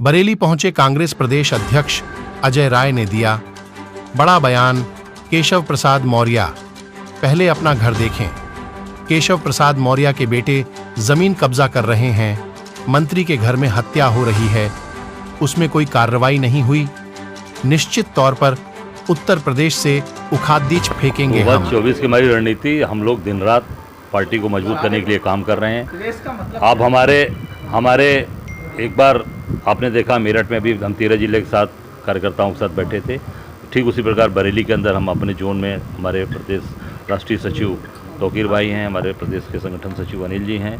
बरेली पहुंचे कांग्रेस प्रदेश अध्यक्ष अजय राय ने दिया बड़ा बयान। केशव प्रसाद मौर्य, पहले अपना घर देखें। केशव प्रसाद मौर्य के बेटे जमीन कब्जा कर रहे हैं, मंत्री के घर में हत्या हो रही है, उसमें कोई कार्रवाई नहीं हुई। निश्चित तौर पर उत्तर प्रदेश से उखाड़ीच फेंकेंगे हम। 24 की हमारी रणनीति, हम लोग दिन रात पार्टी को मजबूत करने के लिए काम कर रहे हैं। आप हमारे एक बार आपने देखा मेरठ में भी हम 13 जिले के साथ कार्यकर्ताओं के साथ बैठे थे। ठीक उसी प्रकार बरेली के अंदर हम अपने जोन में हमारे प्रदेश राष्ट्रीय सचिव तौकीर भाई हैं, हमारे प्रदेश के संगठन सचिव अनिल जी हैं,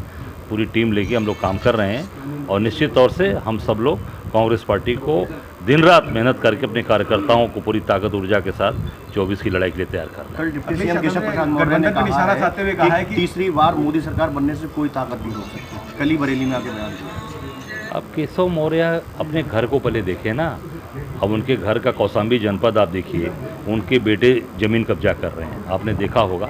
पूरी टीम लेके हम लोग काम कर रहे हैं। और निश्चित तौर से हम सब लोग कांग्रेस पार्टी को दिन रात मेहनत करके अपने कार्यकर्ताओं को पूरी ताकत ऊर्जा के साथ 24 की लड़ाई के लिए तैयार कर रहे हैं। कल डिप्टी सीएम केशव प्रसाद मौर्य ने कहा है कि तीसरी बार मोदी सरकार बनने से कोई ताकत नहीं हो सकती। कल ही बरेली में आके बयान दिया। अब केशव मौर्य अपने घर को पहले देखे ना। अब उनके घर का कौशाम्बी जनपद आप देखिए, उनके बेटे ज़मीन कब्जा कर रहे हैं। आपने देखा होगा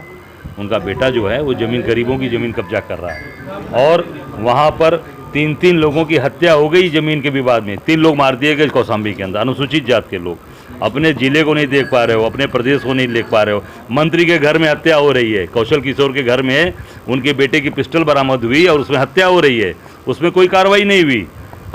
उनका बेटा जो है वो ज़मीन गरीबों की ज़मीन कब्जा कर रहा है। और वहाँ पर 3 लोगों की हत्या हो गई ज़मीन के विवाद में। 3 लोग मार दिए गए कौशाम्बी के अंदर, अनुसूचित जात के लोग। अपने ज़िले को नहीं देख पा रहे हो, अपने प्रदेश को नहीं देख पा रहे हो। मंत्री के घर में हत्या हो रही है, कौशल किशोर के घर में उनके बेटे की पिस्टल बरामद हुई और उसमें हत्या हो रही है, उसमें कोई कार्रवाई नहीं हुई।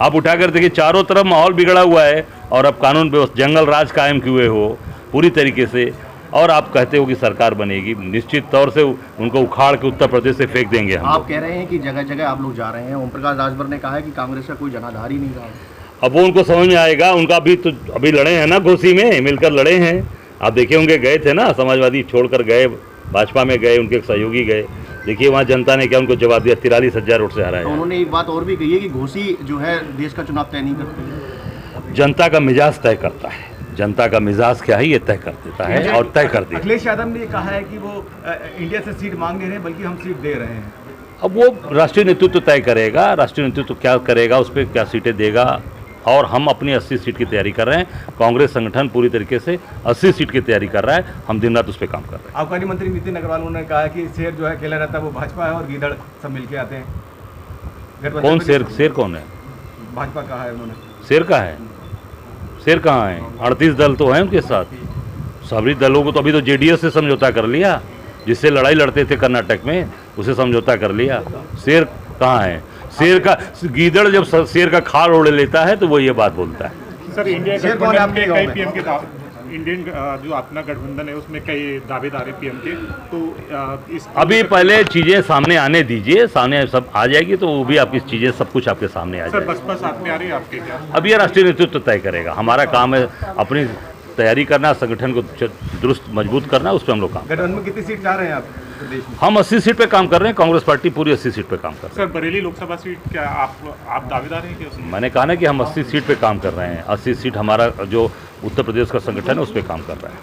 आप उठाकर देखिए, चारों तरफ माहौल बिगड़ा हुआ है और अब कानून व्यवस्था जंगल राज कायम किए हो पूरी तरीके से। और आप कहते हो कि सरकार बनेगी, निश्चित तौर से उनको उखाड़ के उत्तर प्रदेश से फेंक देंगे हम। आप कह रहे हैं कि जगह जगह आप लोग जा रहे हैं। ओम प्रकाश राजभर ने कहा है कि कांग्रेस का कोई जनाधार ही नहीं रहा। अब वो उनको समझ में आएगा। उनका भी तो अभी लड़े हैं ना, घोसी में मिलकर लड़े हैं। आप देखिए होंगे, गए थे ना, समाजवादी छोड़कर गए, भाजपा में गए, उनके सहयोगी गए। देखिए वहाँ जनता ने क्या उनको जवाब दिया, 43,000 वोट से हराया। तो उन्होंने एक बात और भी कही है कि घोसी जो है देश का चुनाव तय नहीं करती है। जनता का मिजाज तय करता है। जनता का मिजाज क्या है ये तय कर देता है और तय कर देता है। अखिलेश यादव ने कहा है कि वो इंडिया से सीट मांग नहीं रहे बल्कि हम सीट दे रहे हैं। अब वो राष्ट्रीय नेतृत्व तय करेगा, राष्ट्रीय नेतृत्व क्या करेगा, उस पर क्या सीटें देगा। और हम अपनी 80 सीट की तैयारी कर रहे हैं। कांग्रेस संगठन पूरी तरीके से 80 सीट की तैयारी कर रहा है। हम दिन रात उस पर काम कर रहे हैं। आबकारी मंत्री नितिन अग्रवाल ने कहा है कि शेर जो है अकेला रहता है वो भाजपा है और गीदड़ सब मिलके आते हैं। कौन शेर? शेर कौन है? भाजपा कहा है उन्होंने। शेर का है? शेर कहाँ है? 38 दल तो हैं उनके साथ। सभी दलों को तो अभी तो जेडीएस से समझौता कर लिया, जिससे लड़ाई लड़ते थे कर्नाटक में, उसे समझौता कर लिया। शेर कहाँ है? शेर का गीदड़ जब शेर का खाल ओढ़ लेता है तो वो ये बात बोलता है। सर, इंडिया गठबंधन के कई पीएम के इंडियन जो अपना गठबंधन है उसमें कई दावेदार है पीएम के, तो इस अभी पहले चीजें सामने आने दीजिए, सामने सब आ जाएगी तो वो भी आपकी चीजें सब कुछ आपके सामने आ जाएगी। सर, बसपा साथ में आ रही है आपके क्या? अब ये राष्ट्रीय नेतृत्व तय करेगा। हमारा काम है अपनी तैयारी करना, संगठन को दुरुस्त मजबूत करना, उस पर हम लोग काम। गठबंधन में कितनी सीट चाह रहे हैं आप प्रदेश में? हम 80 सीट पे काम कर रहे हैं। कांग्रेस पार्टी पूरी 80 सीट पे काम कर रही है। सर, बरेली लोकसभा सीट क्या आप दावेदार हैं क्या? मैंने कहा ना कि हम 80 सीट पे काम कर रहे हैं। 80 सीट हमारा जो उत्तर प्रदेश का संगठन है उस पर काम कर रहा है।